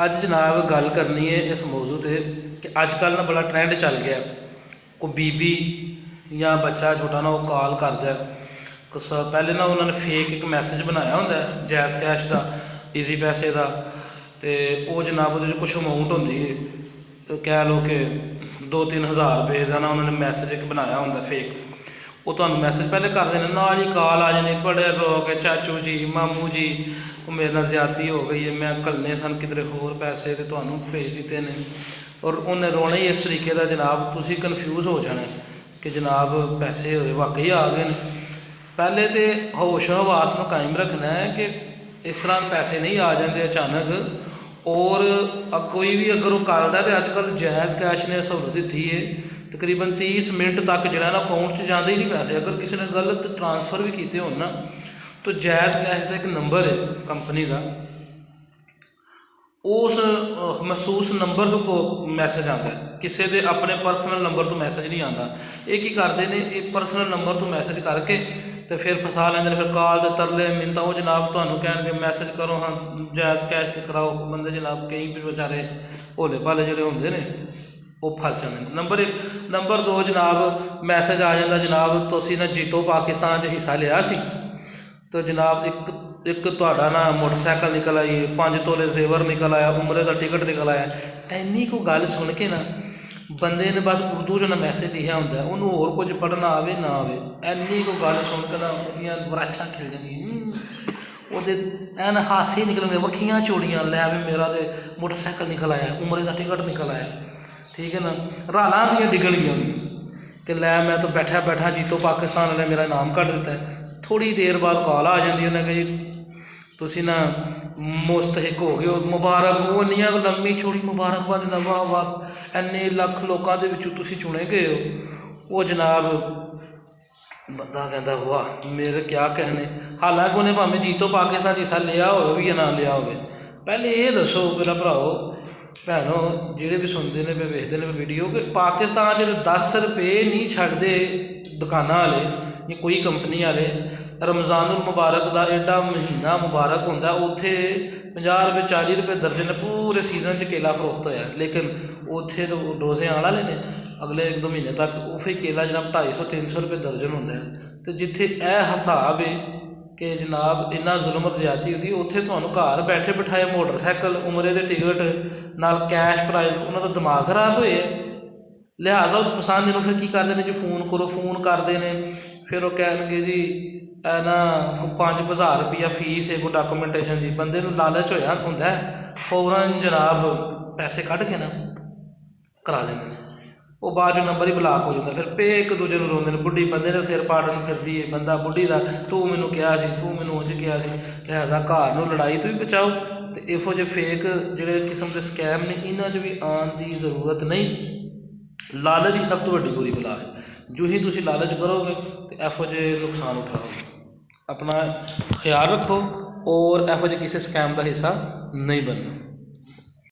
ਅੱਜ जनाब गल करनी है इस मौजू ते कि अजकल ना बड़ा ट्रेंड चल गया। कोई बीबी या बच्चा छोटा ना वो कॉल करता है, पहले ना उन्होंने फेक एक मैसेज बनाया होंगे जैज़ कैश का, ईजी पैसे का, तो वो जनाब वो कुछ अमाउंट होंगी है, तो कह लो कि 2-3 हज़ार रुपये का ना उन्होंने मैसेज एक बनाया होंगे फेक। वो तो मैसेज पहले कर देने, नाल ही कॉल आ जानी, बड़े रोक चाचू जी मामू जी वो मेरे नाल ज्यादती हो गई है, मैं घलने सन किधरे होर पैसे तो तुहानू भेज दिते हैं। और उन्हें रोना ही इस तरीके का जनाब तुसी कन्फ्यूज़ हो जाना कि जनाब पैसे वाकई आ गए हैं। पहले तो होश हवास में कायम रखना है कि इस तरह पैसे नहीं आ जाते अचानक। और कोई भी अगर वो करता है तो अजकल जैज़ कैश ने सहूलत दी है, तकरीबन 30 मिनट तक जो है ना अकाउंट से जाते ही नहीं पैसे। अगर किसी ने गलत ट्रांसफर भी किए हो ना तो जैज़ कैश का एक नंबर है कंपनी का, उस महसूस नंबर को मैसेज आता है, किसी के अपने परसनल नंबर तो मैसेज नहीं आता। ये की करते हैं, एक परसनल नंबर तो मैसेज करके तो फिर फसा लेंगे, फिर कॉल के तरले मिन्नतां वो जनाब तुहानू कह मैसेज करो हाँ जैज़ कैश से कराओ। बंदे जनाब कई भी बेचारे भोले भाले जोड़े होंगे ने वो फस जाते हैं। नंबर 1। नंबर 2 जनाब मैसेज आ जाता जनाब तुसीं ना जीतो पाकिस्तान च हिस्सा लिया सी, तो जनाब एक तुहाडा ना मोटरसाइकिल निकल आई, 5 तोले जेवर निकल आया, उमरे का टिकट निकल आया। इन्नी को गल सुन के ना बंदे ने बस उर्दू च ना मैसेज लिखा होंगे, उन्होंने होर कुछ पढ़ना आवे ना आवे, इन्नी को गल सुन के ना उहदियां वराछां खिल जांदियां, वो एन हासे निकलने वक्खियां चोड़ियां, लै भी मेरा तो मोटरसाइकिल निकल आया, उमरे का टिकट निकल आया, ठीक है ना। रालां भी डिगन गई कि लै मैं तो बैठा बैठा जीतो पाकिस्तान वाले मेरा इनाम कट दिता है। थोड़ी देर बाद कॉल आ जाती उन्हें कि जी तुसी ना मुस्तहिक हो गए हो, मुबारक। वो इन्नियां लम्मी चौड़ी मुबारकबाद दिंदा, वाह वाह इन्ने लख लोगों के विचों तुसी चुने गए हो। वो जनाब बंदा कहता वाह मेरे क्या कहने। हालांकि उन्हें भावें जीतो पाकिस्तान हिस्सा लिया हो भी या ना लिया हो। पहले ये दसो मेरा भराओ भैनों ਜਿਹੜੇ भी सुनते हैं पे वेखते हैं वीडियो कि पाकिस्तान च 10 रुपये नहीं छड्डदे दुकाना वाले या कोई कंपनी वाले। रमज़ानुल मुबारक का एडा महीना मुबारक होंदा, उत्थे 50 रुपये 40 रुपये दर्जन पूरे सीजन च केला फरोख्त होया, लेकिन उत्थे तो डोजे आने वाले ने अगले 1-2 महीने तक उही केला जनाब 250-300 रुपये दर्जन होंदा है। तो जिथे यह हिसाब है कि जनाब इन्ना जुल्म और ज्यादती होती, उत्थे तुहानू घर बैठे बिठाए मोटरसाइकिल, उमरे के टिकट नाल कैश प्राइज, उन्होंने दिमाग खराब होए। लिहाजा पसंद फिर की करते हैं जी फोन करो, फोन करते हैं फिर वो कहेंगे जी ना 5,000 रुपया फीस है कोई डॉक्यूमेंटेशन की। बंदे नूं लालच होया हुंदा फौरन जनाब पैसे कढ़ के ना करा देंगे, वो बाद नंबर ही ब्लॉक हो जाता। फिर पे एक दूजे को रोंदे ने, बुढ़ी बंदे ने सिर पाड़न फिरदी है, बंदा बुढ़ी का तू मैनू कहा सी, तू मैनू उंज कहा सी। लिहाजा घर नूं लड़ाई तो भी बचाओ, तो इहो जे फेक जिहड़े किस्म के स्कैम ने इन्हां च भी आउण की जरूरत नहीं। लालच ही सब तो वड्डी बुरी बला है, जो ही तुसीं लालच करोगे तो इहो जे नुकसान उठाओगे। अपना ख्याल रखो और इहो जे किसी स्कैम का हिस्सा नहीं बनना।